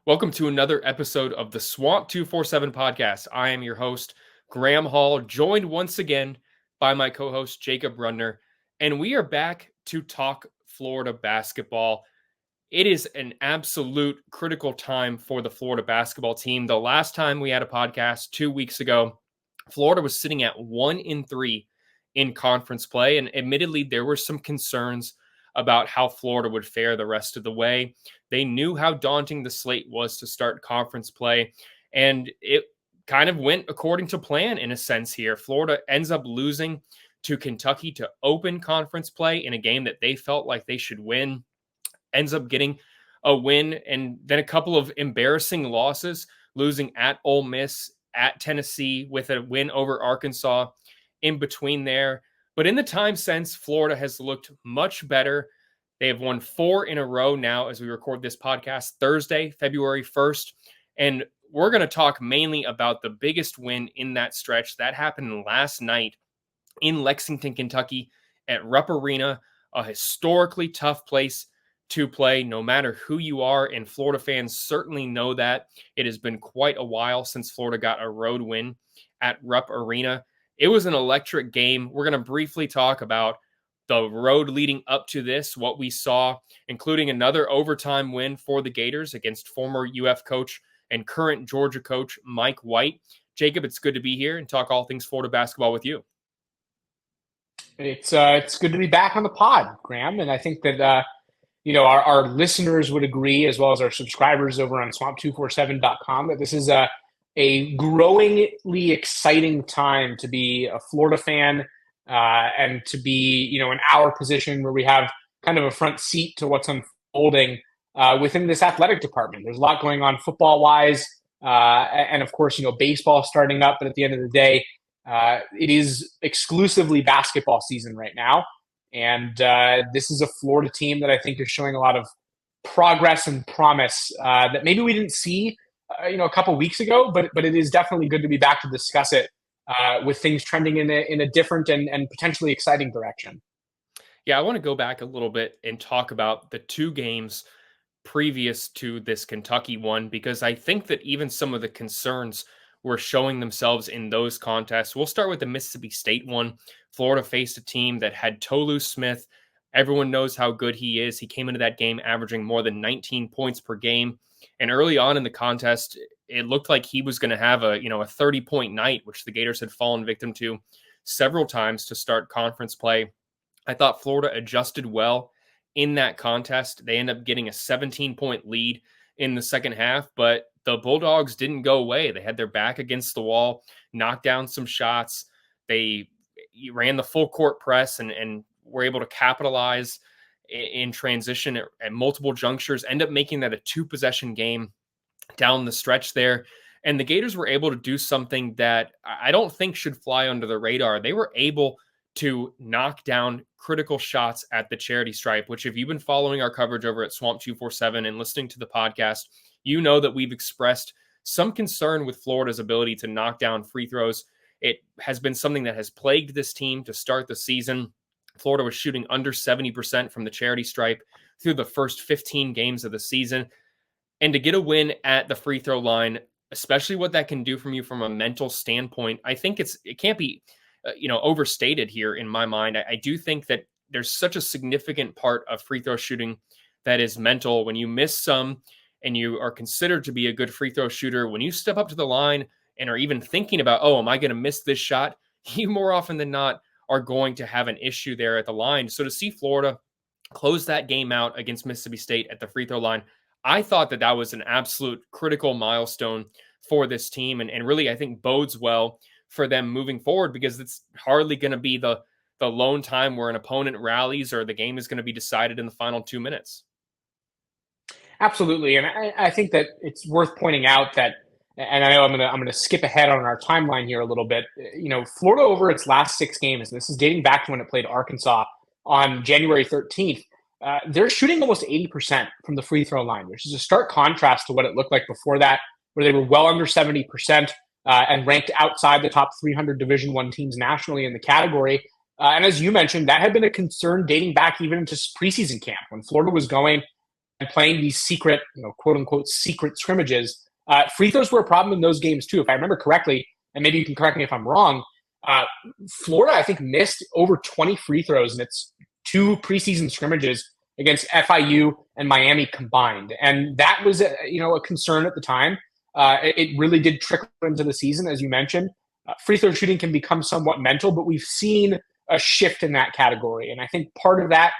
Welcome to another episode of the Swamp247 podcast. I am your host, Graham Hall, joined once again by my co-host, Jacob Rudner, and we are back to talk Florida basketball. It is an absolute critical time for the Florida basketball team. The last time we had a podcast 2 weeks ago, Florida was sitting at 1-3 in conference play, and admittedly, there were some concerns about how Florida would fare the rest of the way. They knew how daunting the slate was to start conference play, and it kind of went according to plan in a sense here. Florida ends up losing to Kentucky to open conference play in a game that they felt like they should win, ends up getting a win, and then a couple of embarrassing losses, losing at Ole Miss, at Tennessee, with a win over Arkansas in between there. But in the time since, Florida has looked much better. They have won 4 in a row now as we record this podcast Thursday, February 1st. And we're going to talk mainly about the biggest win in that stretch. That happened last night in Lexington, Kentucky at Rupp Arena, a historically tough place to play no matter who you are. And Florida fans certainly know that. It has been quite a while since Florida got a road win at Rupp Arena. It was an electric game. We're going to briefly talk about the road leading up to this, what we saw, including another overtime win for the Gators against former UF coach and current Georgia coach Mike White. Jacob, it's good to be here and talk all things Florida basketball with you. It's good to be back on the pod, Graham, and I think that our listeners would agree, as well as our subscribers over on swamp247.com, that this is a growingly exciting time to be a Florida fan and to be, in our position where we have kind of a front seat to what's unfolding within this athletic department. There's a lot going on football-wise, and of course, baseball starting up. But at the end of the day, it is exclusively basketball season right now. And this is a Florida team that I think is showing a lot of progress and promise that maybe we didn't see a couple weeks ago, but it is definitely good to be back to discuss it with things trending in a different and potentially exciting direction. Yeah, I want to go back a little bit and talk about the 2 games previous to this Kentucky one, because I think that even some of the concerns were showing themselves in those contests. We'll start with the Mississippi State one. Florida faced a team that had Tolu Smith. Everyone knows how good he is. He came into that game averaging more than 19 points per game. And early on in the contest, it looked like he was going to have a 30-point night, which the Gators had fallen victim to several times to start conference play. I thought Florida adjusted well in that contest. They end up getting a 17-point lead in the second half, but the Bulldogs didn't go away. They had their back against the wall, knocked down some shots. They ran the full court press and were able to capitalize in transition at multiple junctures, end up making that a 2-possession game down the stretch there. And the Gators were able to do something that I don't think should fly under the radar. They were able to knock down critical shots at the charity stripe, which if you've been following our coverage over at Swamp247 and listening to the podcast, you know that we've expressed some concern with Florida's ability to knock down free throws. It has been something that has plagued this team to start the season. Florida was shooting under 70% from the charity stripe through the first 15 games of the season. And to get a win at the free throw line, especially what that can do from you from a mental standpoint, I think it can't be overstated here in my mind. I do think that there's such a significant part of free throw shooting that is mental. When you miss some and you are considered to be a good free throw shooter, when you step up to the line and are even thinking about, oh, am I going to miss this shot? You more often than not are going to have an issue there at the line. So to see Florida close that game out against Mississippi State at the free throw line, I thought that was an absolute critical milestone for this team. And really, I think bodes well for them moving forward, because it's hardly going to be the lone time where an opponent rallies or the game is going to be decided in the final 2 minutes. Absolutely. And I think that it's worth pointing out that, and I know I'm gonna skip ahead on our timeline here a little bit. Florida over its last 6 games, and this is dating back to when it played Arkansas on January 13th. They're shooting almost 80% from the free throw line, which is a stark contrast to what it looked like before that, where they were well under 70% and ranked outside the top 300 Division I teams nationally in the category. And as you mentioned, that had been a concern dating back even into preseason camp when Florida was going playing these secret, quote unquote, secret scrimmages, free throws were a problem in those games too. If I remember correctly, and maybe you can correct me if I'm wrong, Florida, I think, missed over 20 free throws in its 2 preseason scrimmages against FIU and Miami combined. And that was, a concern at the time. It really did trickle into the season, as you mentioned. Free throw shooting can become somewhat mental, but we've seen a shift in that category. And I think part of that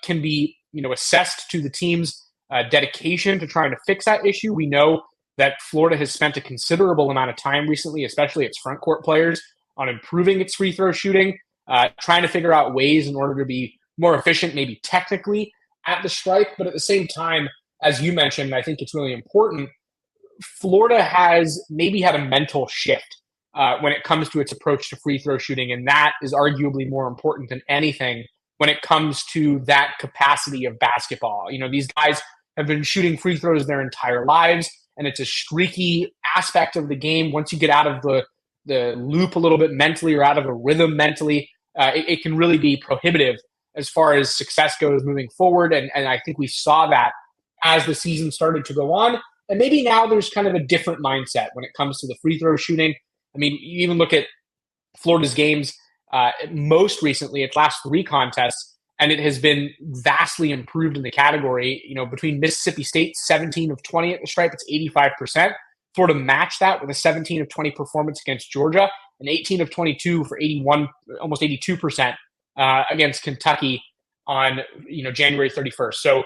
can be, assessed to the team's dedication to trying to fix that issue. We know that Florida has spent a considerable amount of time recently, especially its front court players, on improving its free throw shooting, trying to figure out ways in order to be more efficient, maybe technically at the stripe. But at the same time, as you mentioned, I think it's really important, Florida has maybe had a mental shift when it comes to its approach to free throw shooting. And that is arguably more important than anything when it comes to that capacity of basketball. These guys have been shooting free throws their entire lives, and it's a streaky aspect of the game. Once you get out of the loop a little bit mentally, or out of a rhythm mentally, it can really be prohibitive as far as success goes moving forward. And I think we saw that as the season started to go on. And maybe now there's kind of a different mindset when it comes to the free throw shooting. I mean, you even look at Florida's games most recently, its last 3 contests, and it has been vastly improved in the category. Between Mississippi State, 17 of 20 at the stripe, it's 85%. Florida matched that with a 17 of 20 performance against Georgia, and 18 of 22 for 81, almost 82% against Kentucky on January 31st. So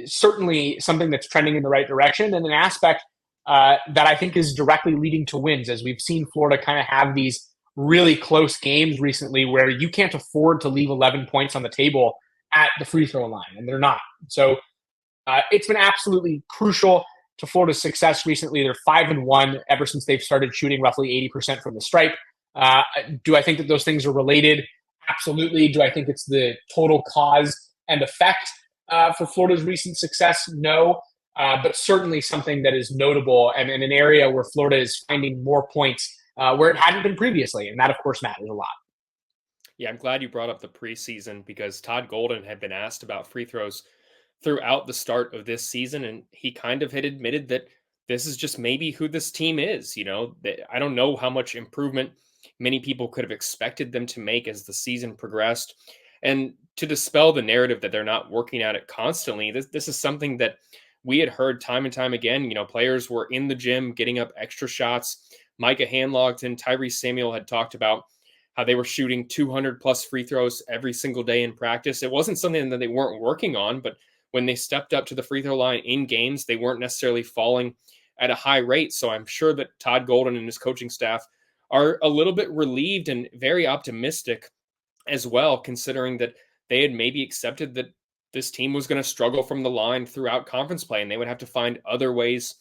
certainly something that's trending in the right direction, and an aspect that I think is directly leading to wins, as we've seen Florida kind of have these really close games recently where you can't afford to leave 11 points on the table at the free throw line, and they're not. So it's been absolutely crucial to Florida's success recently. They're 5-1 ever since they've started shooting roughly 80% from the stripe. Do I think that those things are related? Absolutely. Do I think it's the total cause and effect for Florida's recent success? No. But certainly something that is notable, and in an area where Florida is finding more points where it hadn't been previously. And that, of course, matters a lot. Yeah, I'm glad you brought up the preseason, because Todd Golden had been asked about free throws throughout the start of this season, and he kind of had admitted that this is just maybe who this team is. I don't know how much improvement many people could have expected them to make as the season progressed. And to dispel the narrative that they're not working at it constantly, this is something that we had heard time and time again. Players were in the gym getting up extra shots. Micah Hanlogton, Tyrese Samuel had talked about how they were shooting 200 plus free throws every single day in practice. It wasn't something that they weren't working on, but when they stepped up to the free throw line in games, they weren't necessarily falling at a high rate. So I'm sure that Todd Golden and his coaching staff are a little bit relieved and very optimistic as well, considering that they had maybe accepted that this team was going to struggle from the line throughout conference play, and they would have to find other ways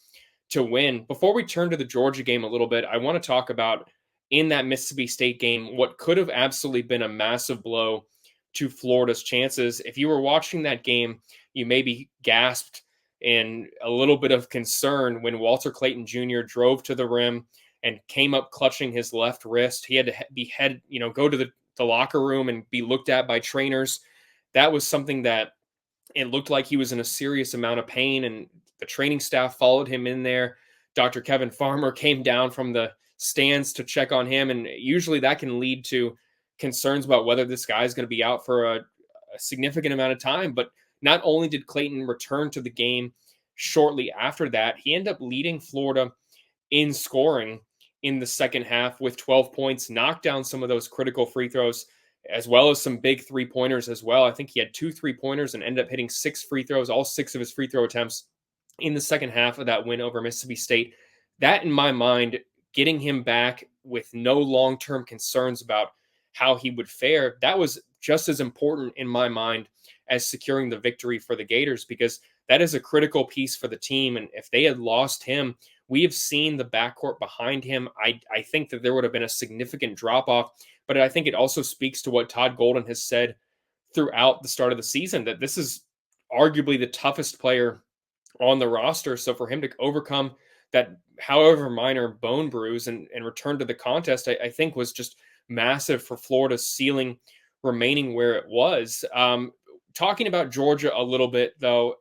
to win. Before we turn to the Georgia game a little bit, I want to talk about, in that Mississippi State game, what could have absolutely been a massive blow to Florida's chances. If you were watching that game, you maybe gasped in a little bit of concern when Walter Clayton Jr. drove to the rim and came up clutching his left wrist. He had to go to the locker room and be looked at by trainers. That was something that it looked like he was in a serious amount of pain, and the training staff followed him in there. Dr. Kevin Farmer came down from the stands to check on him, and usually that can lead to concerns about whether this guy is going to be out for a significant amount of time. But not only did Clayton return to the game shortly after that, he ended up leading Florida in scoring in the second half with 12 points, knocked down some of those critical free throws, as well as some big 3-pointers as well. I think he had 2 3-pointers and ended up hitting 6 free throws, all 6 of his free throw attempts in the second half of that win over Mississippi State. That, in my mind, getting him back with no long-term concerns about how he would fare, that was just as important in my mind as securing the victory for the Gators, because that is a critical piece for the team. And if they had lost him, we have seen the backcourt behind him. I think that there would have been a significant drop-off, but I think it also speaks to what Todd Golden has said throughout the start of the season, that this is arguably the toughest player on the roster. So for him to overcome that, however minor, bone bruise and return to the contest, I think was just massive for Florida's ceiling remaining where it was. Talking about Georgia a little bit, though,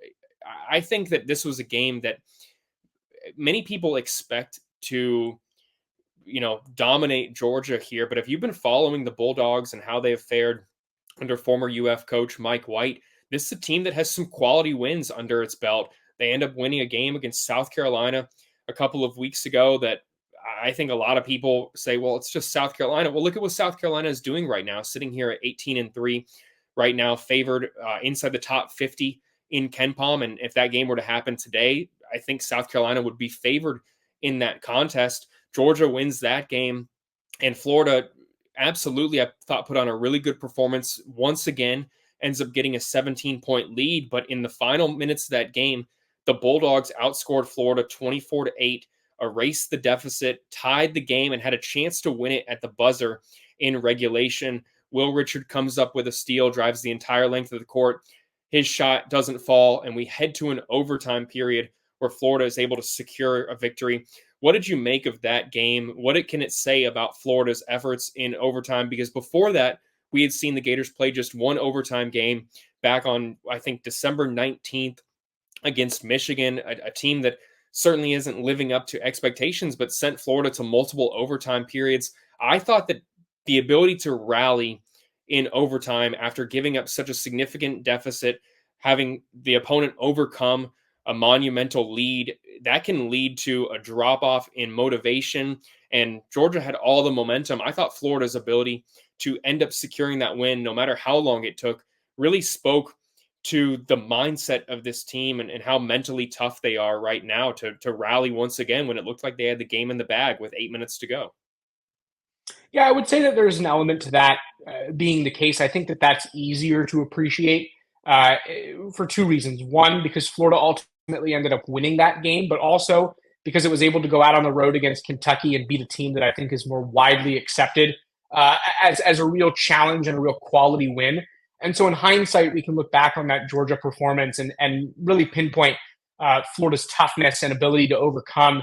I think that this was a game that many people expect to, dominate Georgia here. But if you've been following the Bulldogs and how they've fared under former UF coach Mike White, this is a team that has some quality wins under its belt. They end up winning a game against South Carolina a couple of weeks ago that I think a lot of people say, well, it's just South Carolina. Well, look at what South Carolina is doing right now, sitting here at 18-3 right now, favored inside the top 50 in KenPom. And if that game were to happen today, I think South Carolina would be favored in that contest. Georgia wins that game, and Florida absolutely, I thought, put on a really good performance once again, ends up getting a 17-point lead. But in the final minutes of that game, the Bulldogs outscored Florida 24-8, erased the deficit, tied the game, and had a chance to win it at the buzzer in regulation. Will Richard comes up with a steal, drives the entire length of the court. His shot doesn't fall, and we head to an overtime period where Florida is able to secure a victory. What did you make of that game? What can it say about Florida's efforts in overtime? Because before that, we had seen the Gators play just one overtime game back on, I think, December 19th against Michigan, a team that certainly isn't living up to expectations, but sent Florida to multiple overtime periods. I thought that the ability to rally in overtime after giving up such a significant deficit, having the opponent overcome a monumental lead, that can lead to a drop-off in motivation. And Georgia had all the momentum. I thought Florida's ability to end up securing that win, no matter how long it took, really spoke to the mindset of this team and how mentally tough they are right now to rally once again when it looked like they had the game in the bag with 8 minutes to go. Yeah, I would say that there's an element to that being the case. I think that that's easier to appreciate for two reasons. One, because Florida ultimately ended up winning that game, but also because it was able to go out on the road against Kentucky and beat a team that I think is more widely accepted as a real challenge and a real quality win. And so in hindsight, we can look back on that Georgia performance and really pinpoint Florida's toughness and ability to overcome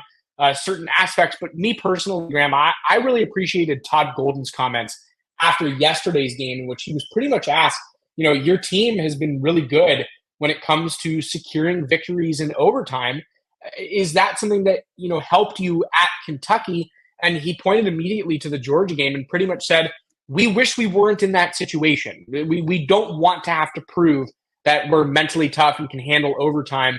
certain aspects. But me personally, Graham, I really appreciated Todd Golden's comments after yesterday's game, in which he was pretty much asked, your team has been really good when it comes to securing victories in overtime. Is that something that, helped you at Kentucky? And he pointed immediately to the Georgia game and pretty much said, we wish we weren't in that situation. We don't want to have to prove that we're mentally tough and can handle overtime.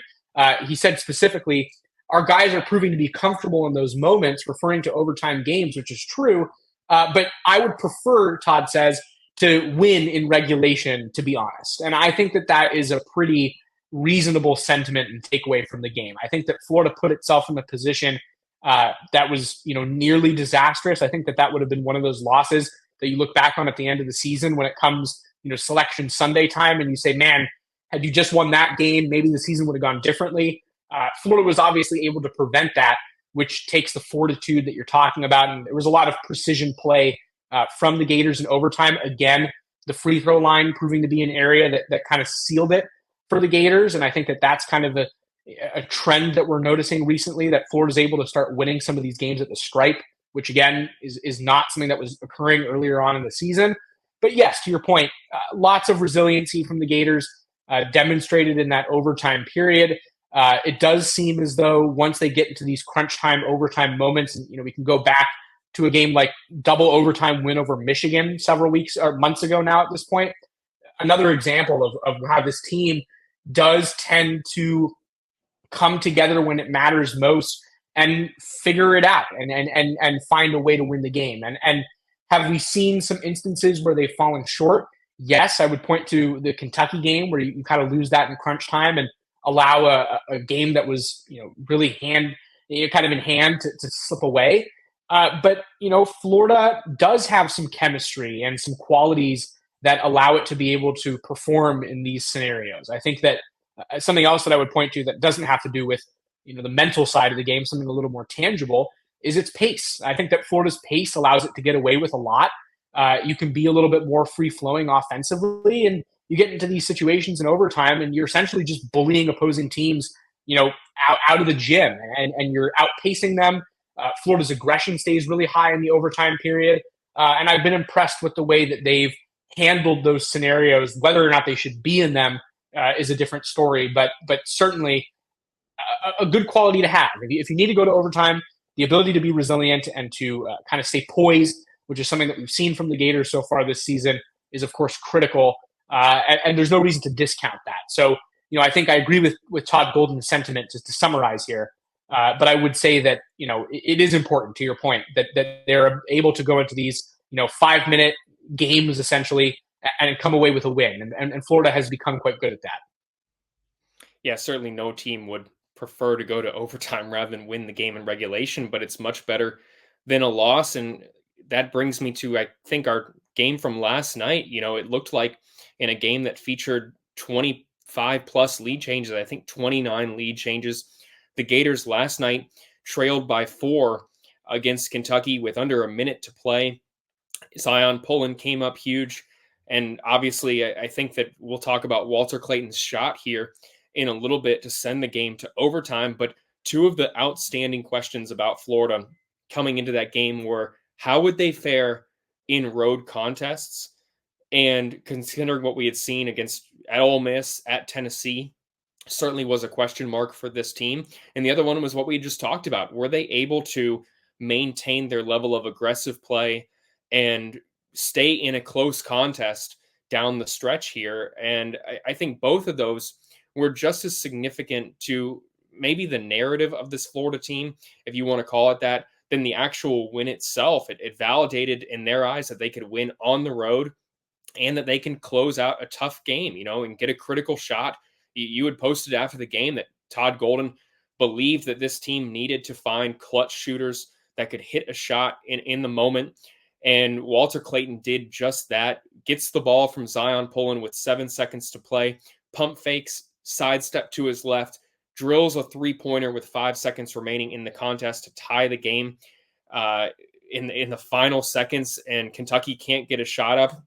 He said specifically, our guys are proving to be comfortable in those moments, referring to overtime games, which is true. But I would prefer, Todd says, to win in regulation, to be honest. And I think that that is a pretty reasonable sentiment and takeaway from the game. I think that Florida put itself in a position that was, nearly disastrous. I think that that would have been one of those losses that you look back on at the end of the season when it comes, selection Sunday time, and you say, man, had you just won that game, maybe the season would have gone differently. Florida was obviously able to prevent that, which takes the fortitude that you're talking about. And there was a lot of precision play from the Gators in overtime. Again, the free throw line proving to be an area that kind of sealed it for the Gators. And I think that that's kind of a trend that we're noticing recently, that Florida's able to start winning some of these games at the stripe, which again is not something that was occurring earlier on in the season. But yes, to your point, lots of resiliency from the Gators demonstrated in that overtime period. It does seem as though once they get into these crunch time overtime moments, and we can go back to a game like double overtime win over Michigan several weeks or months ago now at this point. Another example of how this team does tend to come together when it matters most and figure it out and find a way to win the game. And have we seen some instances where they've fallen short? Yes, I would point to the Kentucky game where you kind of lose that in crunch time and allow a game that was, really kind of in hand to slip away. But Florida does have some chemistry and some qualities that allow it to be able to perform in these scenarios. I think that something else that I would point to that doesn't have to do with, the mental side of the game, something a little more tangible, is its pace. I think that Florida's pace allows it to get away with a lot. You can be a little bit more free-flowing offensively, and you get into these situations in overtime, and you're essentially just bullying opposing teams, out of the gym, and you're outpacing them. Florida's aggression stays really high in the overtime period, and I've been impressed with the way that they've handled those scenarios, whether or not they should be in them, is a different story. But certainly a good quality to have. If you need to go to overtime, the ability to be resilient and to kind of stay poised, which is something that we've seen from the Gators so far this season, is of course critical. And there's no reason to discount that. So, I think I agree with Todd Golden's sentiment, just to summarize here. But I would say that, it is important, to your point, that they're able to go into these, 5-minute games essentially and come away with a win. And Florida has become quite good at that. Yeah, certainly no team would prefer to go to overtime rather than win the game in regulation, but it's much better than a loss. And that brings me to, I think, our game from last night. It looked like in a game that featured 25 plus lead changes, I think 29 lead changes, the Gators last night trailed by 4 against Kentucky with under a minute to play. Zion Pullen came up huge. And obviously, I think that we'll talk about Walter Clayton's shot here in a little bit to send the game to overtime. But 2 of the outstanding questions about Florida coming into that game were, how would they fare in road contests? And considering what we had seen at Ole Miss, at Tennessee, certainly was a question mark for this team. And the other one was what we just talked about. Were they able to maintain their level of aggressive play and stay in a close contest down the stretch here? And I think both of those were just as significant to maybe the narrative of this Florida team, if you want to call it that, than the actual win itself. It validated in their eyes that they could win on the road and that they can close out a tough game, and get a critical shot. You had posted after the game that Todd Golden believed that this team needed to find clutch shooters that could hit a shot in the moment. And Walter Clayton did just that, gets the ball from Zion Pullen with 7 seconds to play, pump fakes, sidestep to his left, drills a 3-pointer with 5 seconds remaining in the contest to tie the game in the final seconds, and Kentucky can't get a shot up.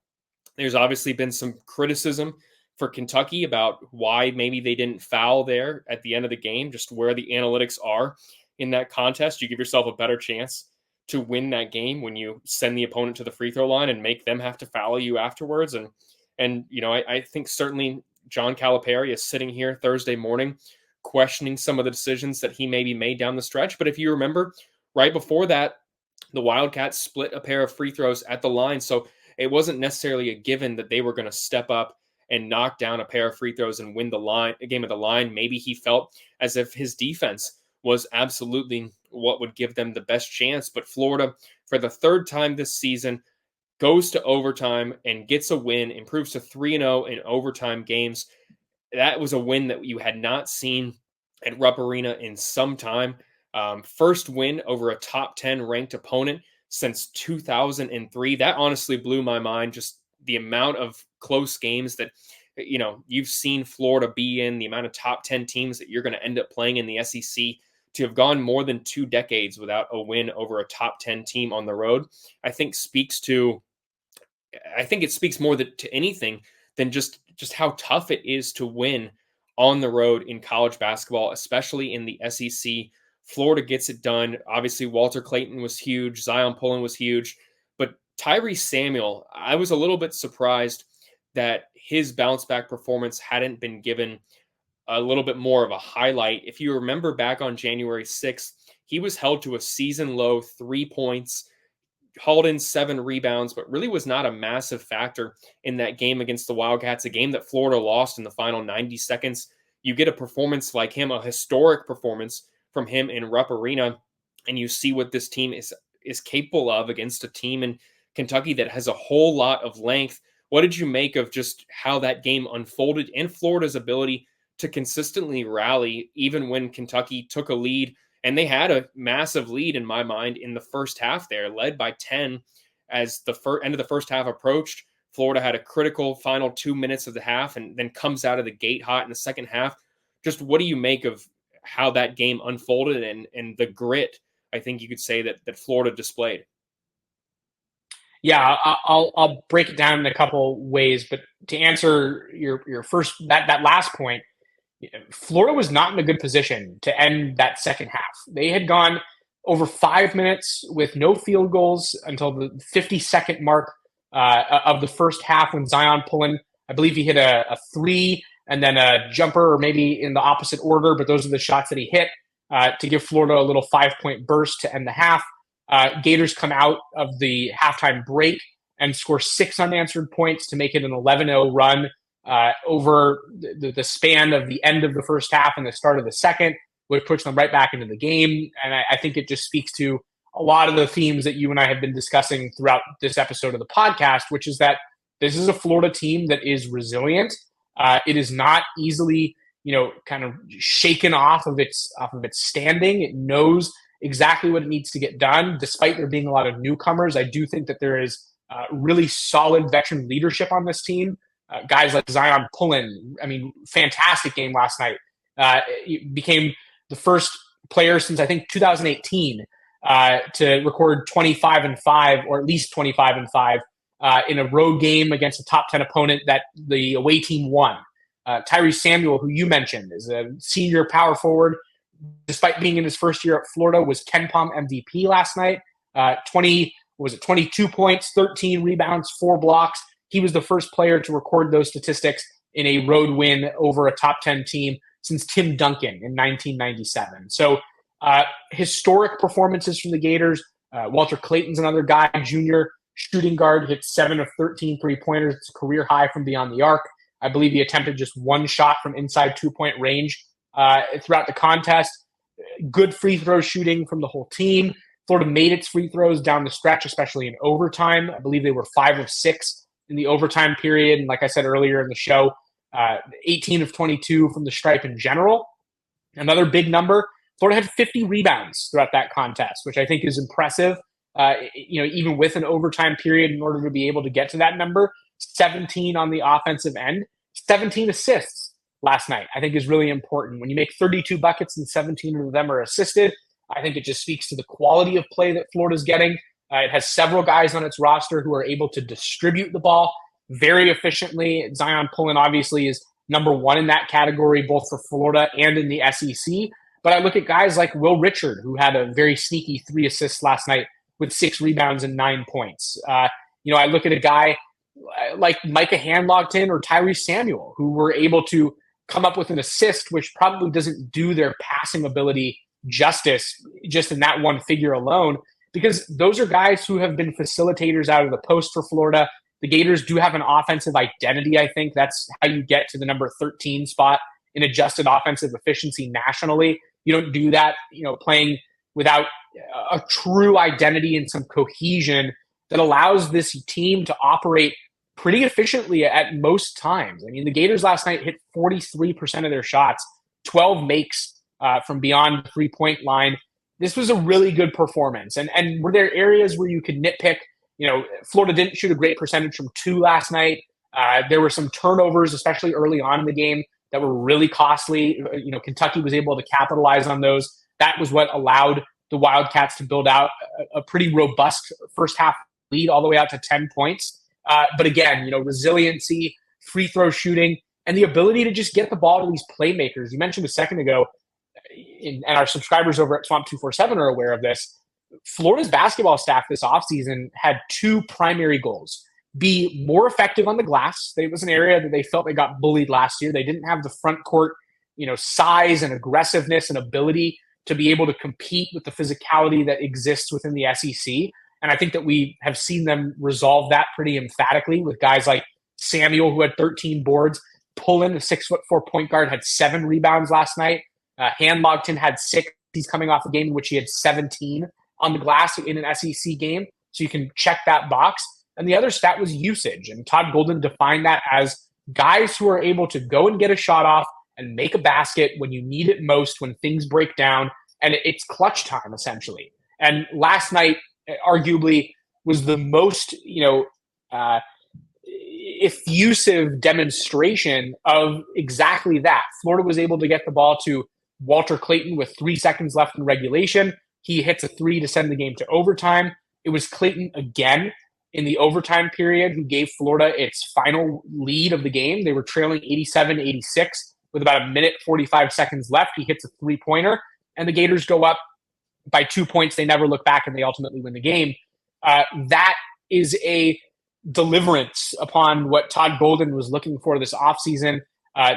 There's obviously been some criticism for Kentucky about why maybe they didn't foul there at the end of the game, just where the analytics are in that contest. You give yourself a better chance to win that game when you send the opponent to the free throw line and make them have to foul you afterwards. And I think certainly John Calipari is sitting here Thursday morning questioning some of the decisions that he maybe made down the stretch. But if you remember, right before that, the Wildcats split a pair of free throws at the line. So it wasn't necessarily a given that they were going to step up and knock down a pair of free throws and win a game at the line. Maybe he felt as if his defense was absolutely what would give them the best chance. But Florida, for the 3rd time this season, goes to overtime and gets a win, improves to 3-0 in overtime games. That was a win that you had not seen at Rupp Arena in some time. First win over a top 10 ranked opponent since 2003. That honestly blew my mind, just the amount of close games that you've seen Florida be in, the amount of top 10 teams that you're going to end up playing in the SEC. To have gone more than 2 decades without a win over a top 10 team on the road, I think it speaks more to anything than just how tough it is to win on the road in college basketball, especially in the SEC. Florida gets it done. Obviously, Walter Clayton was huge. Zion Pullen was huge. But Tyrese Samuel, I was a little bit surprised that his bounce back performance hadn't been given a little bit more of a highlight. If you remember back on January 6th, he was held to a season low 3 points, hauled in 7 rebounds, but really was not a massive factor in that game against the Wildcats, a game that Florida lost in the final 90 seconds. You get a performance like him, a historic performance from him in Rupp Arena, and you see what this team is capable of against a team in Kentucky that has a whole lot of length. What did you make of just how that game unfolded and Florida's ability to consistently rally even when Kentucky took a lead? And they had a massive lead in my mind in the first half there, led by 10 as the end of the first half approached. Florida had a critical final 2 minutes of the half and then comes out of the gate hot in the second half. Just what do you make of how that game unfolded and the grit, I think you could say, that Florida displayed? Yeah, I'll break it down in a couple ways, but to answer your first that last point, Florida was not in a good position to end that second half. They had gone over 5 minutes with no field goals until the 52nd mark of the first half when Zion Pullen, I believe he hit a 3 and then a jumper, or maybe in the opposite order, but those are the shots that he hit to give Florida a little 5-point burst to end the half. Gators come out of the halftime break and score 6 unanswered points to make it an 11-0 run over the span of the end of the first half and the start of the second, which puts them right back into the game. And I think it just speaks to a lot of the themes that you and I have been discussing throughout this episode of the podcast, which is that this is a Florida team that is resilient. It is not easily, kind of shaken off of its standing. It knows exactly what it needs to get done, despite there being a lot of newcomers. I do think that there is really solid veteran leadership on this team. Guys like Zion Pullen, fantastic game last night. He became the first player since I think 2018 to record 25-5, or at least 25-5 in a road game against a top 10 opponent that the away team won. Tyrese Samuel, who you mentioned, is a senior power forward. Despite being in his first year at Florida, was Ken Pom MVP last night. 22 points, 13 rebounds, 4 blocks. He was the first player to record those statistics in a road win over a top 10 team since Tim Duncan in 1997. So historic performances from the Gators. Walter Clayton's another guy, junior shooting guard, hit 7 of 13 3-pointers. It's a career high from beyond the arc. I believe he attempted just 1 shot from inside 2-point range throughout the contest. Good free throw shooting from the whole team. Florida made its free throws down the stretch, especially in overtime. I believe they were 5 of 6 in the overtime period. And like I said earlier in the show, 18 of 22 from the stripe in general. Another big number, Florida had 50 rebounds throughout that contest, which I think is impressive. Even with an overtime period, in order to be able to get to that number. 17 on the offensive end, 17 assists last night, I think is really important. When you make 32 buckets and 17 of them are assisted, I think it just speaks to the quality of play that Florida's getting. It has several guys on its roster who are able to distribute the ball very efficiently. Zion Pullen obviously is number 1 in that category, both for Florida and in the SEC. But I look at guys like Will Richard, who had a very sneaky 3 assists last night with 6 rebounds and 9 points. I look at a guy like Micah Handlogton or Tyrese Samuel, who were able to come up with an assist, which probably doesn't do their passing ability justice just in that one figure alone, because those are guys who have been facilitators out of the post for Florida. The Gators do have an offensive identity, I think. That's how you get to the number 13 spot in adjusted offensive efficiency nationally. You don't do that, playing without a true identity and some cohesion that allows this team to operate pretty efficiently at most times. I mean, the Gators last night hit 43% of their shots, 12 makes from beyond the 3-point line. This was a really good performance. And were there areas where you could nitpick? Florida didn't shoot a great percentage from 2 last night. There were some turnovers, especially early on in the game, that were really costly. Kentucky was able to capitalize on those. That was what allowed the Wildcats to build out a pretty robust first half lead all the way out to 10 points. But again, resiliency, free throw shooting, and the ability to just get the ball to these playmakers. You mentioned a second ago, and our subscribers over at Swamp247 are aware of this. Florida's basketball staff this offseason had 2 primary goals. Be more effective on the glass. It was an area that they felt they got bullied last year. They didn't have the front court, size and aggressiveness and ability to be able to compete with the physicality that exists within the SEC. And I think that we have seen them resolve that pretty emphatically with guys like Samuel, who had 13 boards. Pullen, a 6'4" point guard, had 7 rebounds last night. Handlogton had 6. He's coming off a game in which he had 17 on the glass in an SEC game. So you can check that box. And the other stat was usage. And Todd Golden defined that as guys who are able to go and get a shot off and make a basket when you need it most, when things break down. And it's clutch time, essentially. And last night, arguably, was the most, effusive demonstration of exactly that. Florida was able to get the ball to Walter Clayton with 3 seconds left in regulation. He hits a 3 to send the game to overtime. It was Clayton again in the overtime period who gave Florida its final lead of the game. They were trailing 87-86 with about 1:45 seconds left. He hits a 3-pointer, and the Gators go up by 2 points. They never look back, and they ultimately win the game. That is a deliverance upon what Todd Golden was looking for this offseason.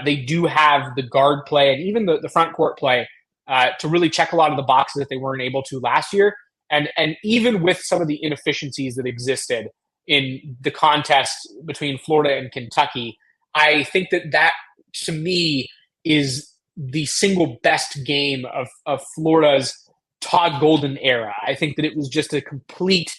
They do have the guard play and even the front court play to really check a lot of the boxes that they weren't able to last year. And even with some of the inefficiencies that existed in the contest between Florida and Kentucky, I think that to me is the single best game of Florida's Todd Golden era. I think that it was just a complete,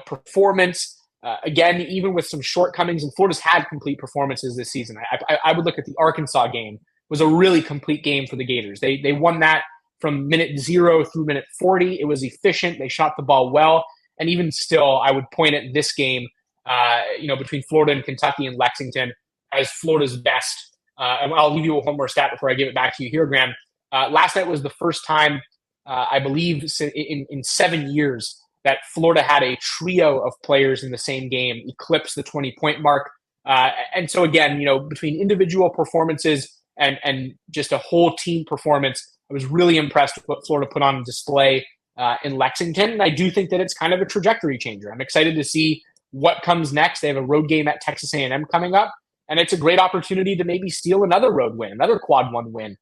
performance. Again, even with some shortcomings, and Florida's had complete performances this season. I would look at the Arkansas game. It was a really complete game for the Gators. They won that from minute 0 through minute 40. It was efficient. They shot the ball well. And even still, I would point at this game, between Florida and Kentucky and Lexington as Florida's best. And I'll leave you with one more stat before I give it back to you here, Graham. Last night was the first time, I believe, in 7 years that Florida had a trio of players in the same game eclipse the 20-point mark. And so, again, between individual performances and just a whole team performance, I was really impressed with what Florida put on display in Lexington. And I do think that it's kind of a trajectory changer. I'm excited to see what comes next. They have a road game at Texas A&M coming up, and it's a great opportunity to maybe steal another road win, another quad one win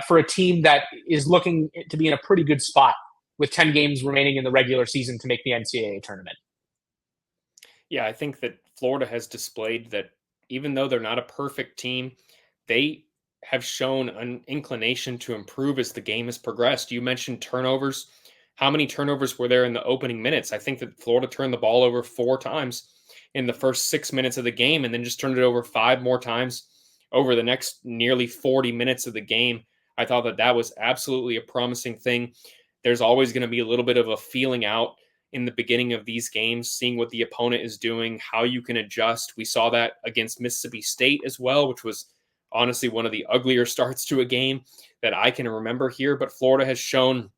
for a team that is looking to be in a pretty good spot with 10 games remaining in the regular season to make the NCAA tournament. Yeah, I think that Florida has displayed that even though they're not a perfect team, they have shown an inclination to improve as the game has progressed. You mentioned turnovers. How many turnovers were there in the opening minutes? I think that Florida turned the ball over 4 times in the first 6 minutes of the game and then just turned it over 5 more times over the next nearly 40 minutes of the game. I thought that was absolutely a promising thing. There's always going to be a little bit of a feeling out in the beginning of these games, seeing what the opponent is doing, how you can adjust. We saw that against Mississippi State as well, which was honestly one of the uglier starts to a game that I can remember here. But Florida has shown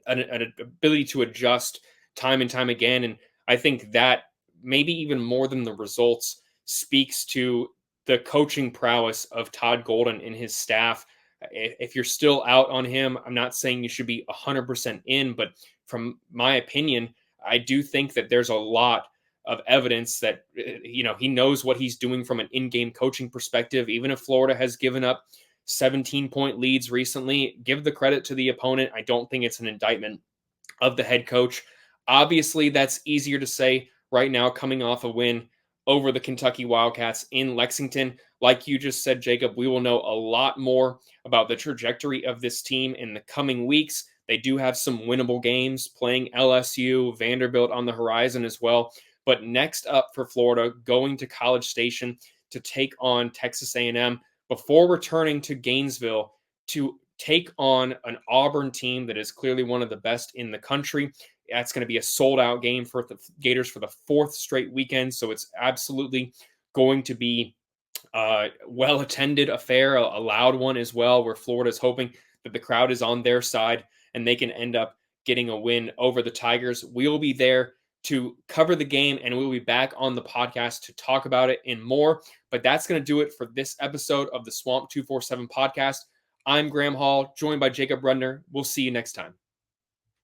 an ability to adjust time and time again. And I think that maybe even more than the results speaks to the coaching prowess of Todd Golden and his staff. If you're still out on him, I'm not saying you should be 100% in, but from my opinion, I do think that there's a lot of evidence that, he knows what he's doing from an in-game coaching perspective. Even if Florida has given up 17-point leads recently, give the credit to the opponent. I don't think it's an indictment of the head coach. Obviously, that's easier to say right now coming off a win over the Kentucky Wildcats in Lexington. Like you just said, Jacob, we will know a lot more about the trajectory of this team in the coming weeks. They do have some winnable games, playing LSU, Vanderbilt on the horizon as well. But next up for Florida, going to College Station to take on Texas A&M before returning to Gainesville to take on an Auburn team that is clearly one of the best in the country. That's going to be a sold-out game for the Gators for the 4th straight weekend, so it's absolutely going to be a well-attended affair, a loud one as well, where Florida is hoping that the crowd is on their side and they can end up getting a win over the Tigers. We'll be there to cover the game, and we'll be back on the podcast to talk about it and more. But that's going to do it for this episode of the Swamp247 podcast. I'm Graham Hall, joined by Jacob Rudner. We'll see you next time.